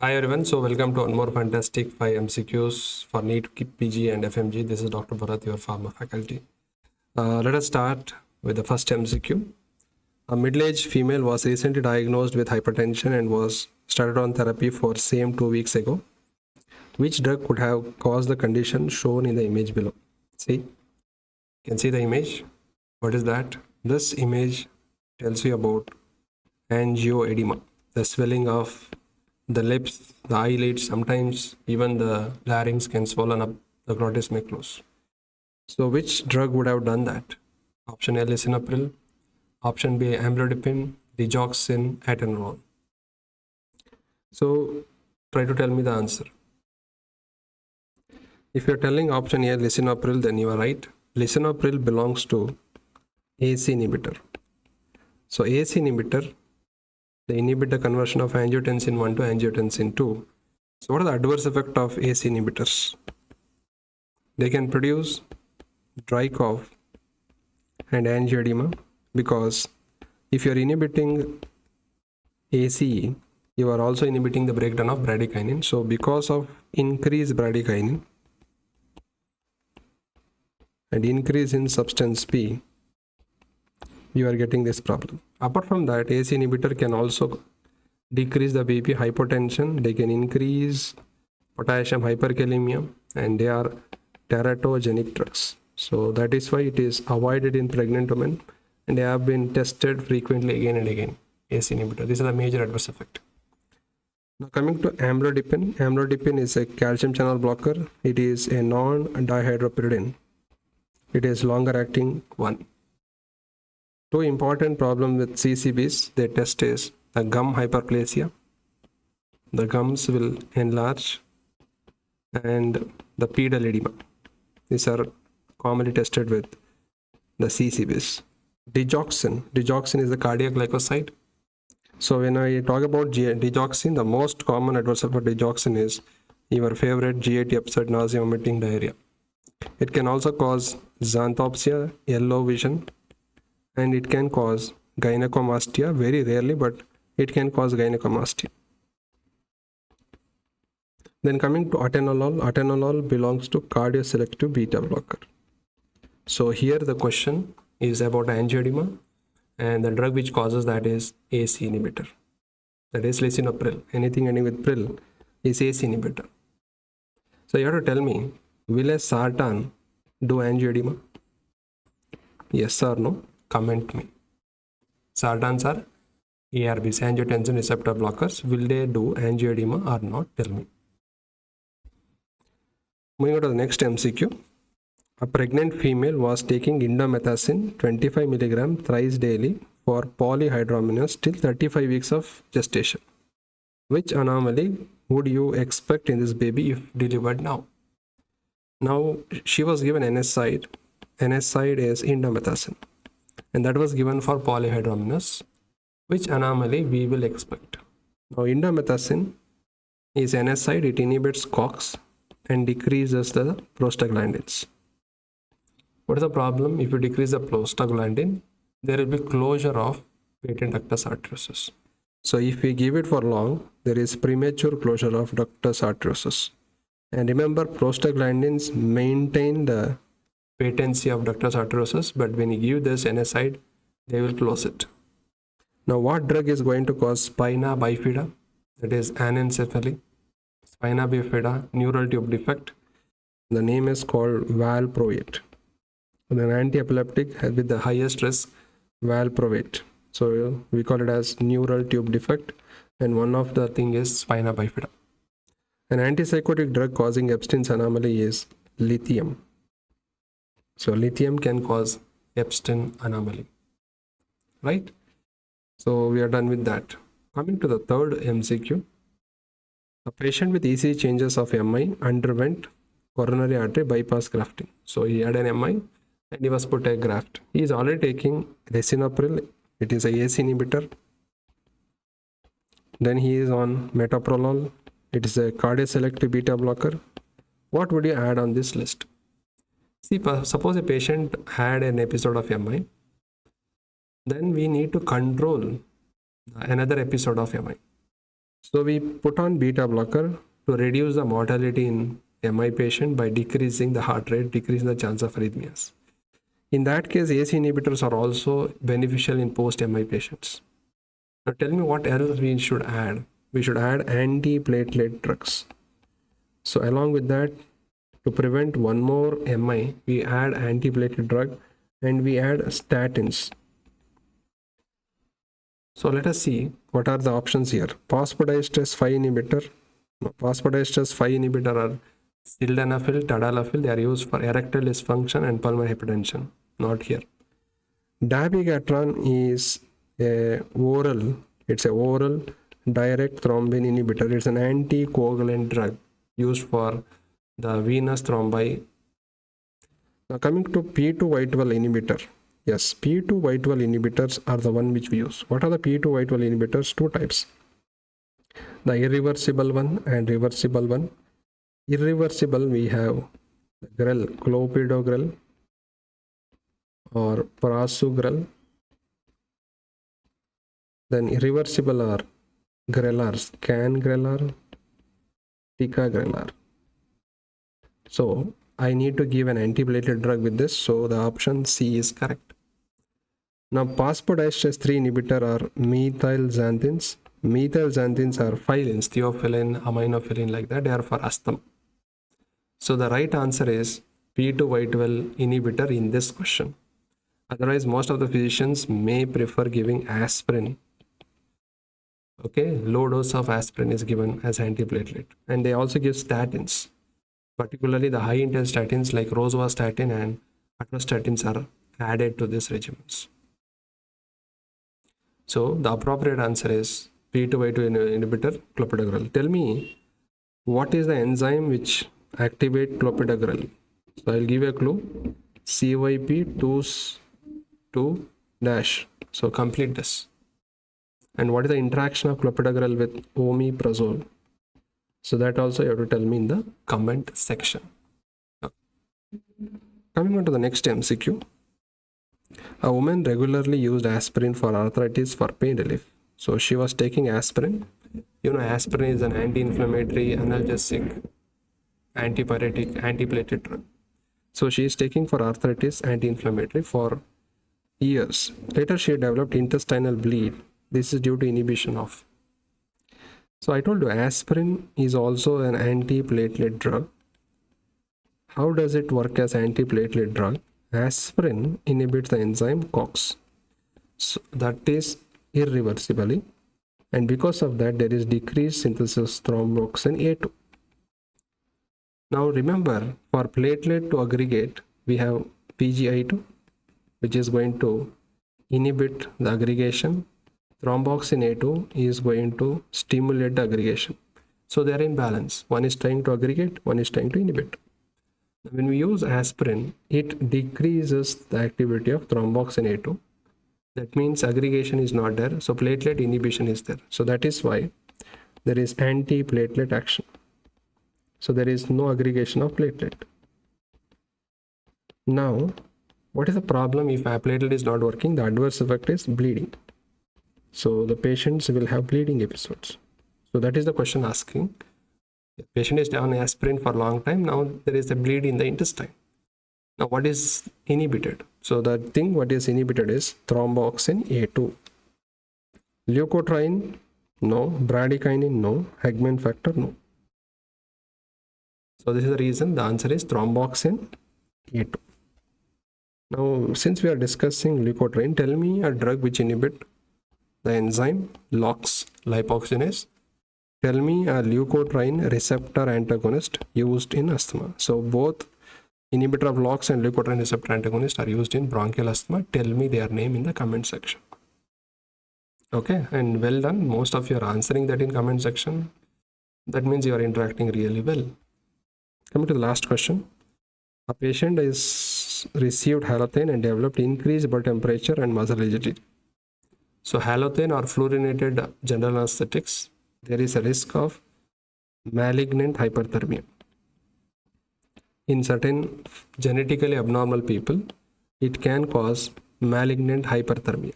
Hi everyone, so welcome to one more fantastic 5 MCQs for NEET PG and FMGE. This is Dr. Bharat, your pharma faculty. Let us start with the first MCQ. A middle-aged female was recently diagnosed with hypertension and was started on therapy for same 2 weeks ago. Which drug could have caused the condition shown in the image below? See, you can see the image. What is that? This image tells you about angioedema, the swelling of the lips, the eyelids, sometimes even the larynx can swollen up, the glottis may close. So which drug would have done that? Option A, lisinopril. Option B, amlodipine, digoxin, atenolol. So try to tell me the answer. If you're telling option A, lisinopril, then you are right. Lisinopril belongs to AC inhibitor. So AC inhibitor, they inhibit the conversion of angiotensin 1 to angiotensin 2. So what are the adverse effects of AC inhibitors? They can produce dry cough and angioedema, because if you are inhibiting ACE, you are also inhibiting the breakdown of bradykinin. So because of increased bradykinin and increase in substance P, you are getting this problem. Apart from that, AC inhibitor can also decrease the BP, hypotension. They can increase potassium hyperkalemia, and they are teratogenic drugs. So that is why it is avoided in pregnant women, and they have been tested frequently again and again. AC inhibitor. These are the major adverse effects. Now coming to amlodipine. Amlodipine is a calcium channel blocker. It is a non-dihydropyridine. It is longer acting one. Two important problems with CCBs they test is the gum hyperplasia. The gums will enlarge, and the pedal edema. These are commonly tested with the CCBs. Digoxin is the cardiac glycoside. So when I talk about digoxin, the most common adverse effect of digoxin is your favorite GAT upset, nausea, vomiting, diarrhea. It can also cause xanthopsia, yellow vision, and it can cause gynecomastia, very rarely, but it can cause gynecomastia. Then coming to atenolol belongs to cardioselective beta blocker. So here the question is about angioedema, and the drug which causes that is AC inhibitor. That is lisinopril. Anything ending with pril is AC inhibitor. So you have to tell me, will a sartan do angioedema? Yes or no? Comment me. Sartans are ARBs, angiotensin receptor blockers. Will they do angioedema or not? Tell me. Moving on to the next MCQ. A pregnant female was taking indomethacin 25 mg thrice daily for polyhydramnios till 35 weeks of gestation. Which anomaly would you expect in this baby if delivered now? Now she was given NSAID. NSAID is indomethacin, and that was given for polyhydramnios. Which anomaly we will expect? Now indomethacin is NSAID. It inhibits COX and decreases the prostaglandins. What is the problem? If you decrease the prostaglandin, there will be closure of patent ductus arteriosus. So if we give it for long, there is premature closure of ductus arteriosus. And remember, prostaglandins maintain the patency of ductus arteriosus, but when you give this NSAID, they will close it. Now what drug is going to cause spina bifida? That is anencephaly. Spina bifida, neural tube defect. The name is called valproate. An anti-epileptic with the highest risk, valproate. So we call it as neural tube defect, and one of the thing is spina bifida. An antipsychotic drug causing Epstein's anomaly is lithium. So lithium can cause Epstein anomaly, right? So we are done with that. Coming to the third MCQ. A patient with ECG changes of MI underwent coronary artery bypass grafting. So he had an MI and he was put a graft. He is already taking lisinopril. It is a AC inhibitor. Then he is on metoprolol. It is a cardioselective beta blocker. What would you add on this list? See, suppose a patient had an episode of MI. Then we need to control another episode of MI. So we put on beta blocker to reduce the mortality in MI patient by decreasing the heart rate, decreasing the chance of arrhythmias. In that case, AC inhibitors are also beneficial in post-MI patients. Now tell me what else we should add. We should add antiplatelet drugs. So along with that, to prevent one more MI, we add antiplatelet drug and we add statins. So let us see what are the options here. Phosphodiesterase 5 inhibitor. Phosphodiesterase 5 inhibitor are sildenafil, tadalafil. They are used for erectile dysfunction and pulmonary hypertension. Not here. Dabigatran is a oral. It's a oral direct thrombin inhibitor. It's an anticoagulant drug used for the venous thrombi. Now coming to P2Y12 inhibitor. Yes, P2Y12 inhibitors are the one which we use. What are the P2Y12 inhibitors? Two types. The irreversible one and reversible one. Irreversible, we have grel, clopidogrel or prasugrel. Then irreversible are grelars, cangrelor, ticagrelor. So I need to give an antiplatelet drug with this, so the option C is correct. Now phosphodiesterase 3 inhibitor are methylxanthines. Methylxanthines are phylline, theophylline, aminophylline, like that. They are for asthma. So the right answer is P2Y12 inhibitor in this question. Otherwise, most of the physicians may prefer giving aspirin. Okay, low dose of aspirin is given as antiplatelet, and they also give statins. Particularly the high intense statins like rosuvastatin and atorvastatins are added to these regimens. So the appropriate answer is P2Y12 inhibitor, clopidogrel. Tell me, what is the enzyme which activate clopidogrel? So I'll give a clue. CYP2 dash. So complete this. And what is the interaction of clopidogrel with omeprazole? So that also you have to tell me in the comment section. Coming on to the next MCQ. A woman regularly used aspirin for arthritis for pain relief. So she was taking aspirin. You know, aspirin is an anti-inflammatory, analgesic, antipyretic, antiplatelet drug. So she is taking for arthritis, anti-inflammatory for years. Later she developed intestinal bleed. This is due to inhibition of. So I told you aspirin is also an antiplatelet drug. How does it work as antiplatelet drug? Aspirin inhibits the enzyme COX. So that is irreversibly, and because of that there is decreased synthesis thromboxane A2. Now remember, for platelet to aggregate, we have PGI2, which is going to inhibit the aggregation. Thromboxane A2 is going to stimulate the aggregation. So they are in balance. One is trying to aggregate, one is trying to inhibit. When we use aspirin, it decreases the activity of thromboxane A2. That means aggregation is not there, so platelet inhibition is there. So that is why there is anti-platelet action. So there is no aggregation of platelet. Now, what is the problem if a platelet is not working? The adverse effect is bleeding. So the patients will have bleeding episodes. So that is the question asking. The patient is on aspirin for a long time. Now there is a bleed in the intestine. Now what is inhibited? So the thing what is inhibited is thromboxane A2. Leukotriene, no. Bradykinin, no. Hegman factor, no. So this is the reason the answer is thromboxane A2. Now since we are discussing leukotriene, tell me a drug which inhibit the enzyme LOX lipoxygenase. Tell me a leukotriene receptor antagonist used in asthma. So both inhibitor of LOX and leukotriene receptor antagonist are used in bronchial asthma. Tell me their name in the comment section. Okay, and well done. Most of you are answering that in comment section. That means you are interacting really well. Coming to the last question. A patient is received halothane and developed increased blood temperature and muscle rigidity. So halothane or fluorinated general anesthetics, there is a risk of malignant hyperthermia. In certain genetically abnormal people, it can cause malignant hyperthermia.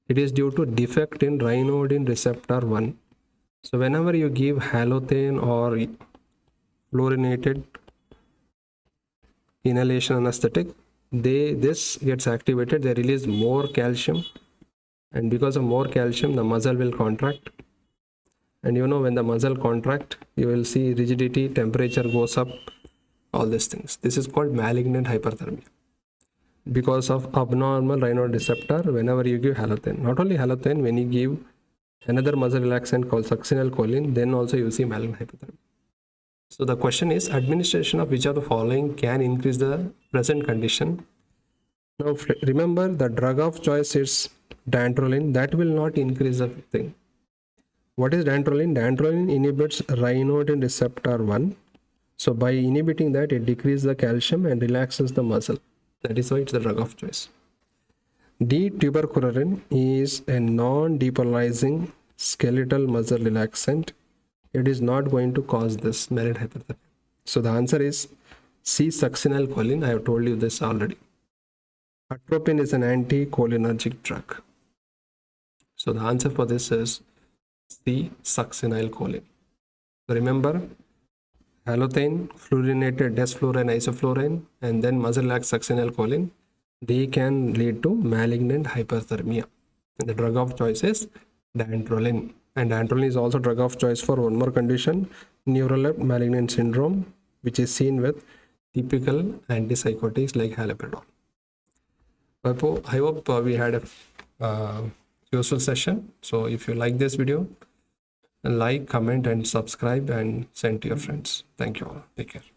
It is due to defect in ryanodine receptor 1 So whenever you give halothane or fluorinated inhalation anesthetic, this gets activated, they release more calcium, and because of more calcium the muscle will contract, and you know, when the muscle contract, you will see rigidity, temperature goes up, all these things. This is called malignant hyperthermia because of abnormal Raynaud receptor whenever you give halothane. Not only halothane, when you give another muscle relaxant called succinylcholine, then also you see malignant hyperthermia. So the question is, administration of which of the following can increase the present condition? Now remember, the drug of choice is dantrolene. That will not increase the thing. What is dantrolene? Dantrolene inhibits Raynaud receptor 1. So by inhibiting that, it decreases the calcium and relaxes the muscle. That is why it's the drug of choice. D-tuberculin is a non-depolarizing skeletal muscle relaxant. It is not going to cause this malignant hyperthermia. So the answer is C, succinylcholine. I have told you this already. Atropine is an anticholinergic drug. So the answer for this is C, succinylcholine. So remember, halothane, fluorinated desflurane, isoflurane, and then muscle relax succinylcholine, they can lead to malignant hyperthermia. And the drug of choice is dantrolene. And dantrolene is also drug of choice for one more condition, neuroleptic malignant syndrome, which is seen with typical antipsychotics like haloperidol. I hope we had a useful session. So if you like this video, like, comment and subscribe and send to your friends. Thank you all. Take care.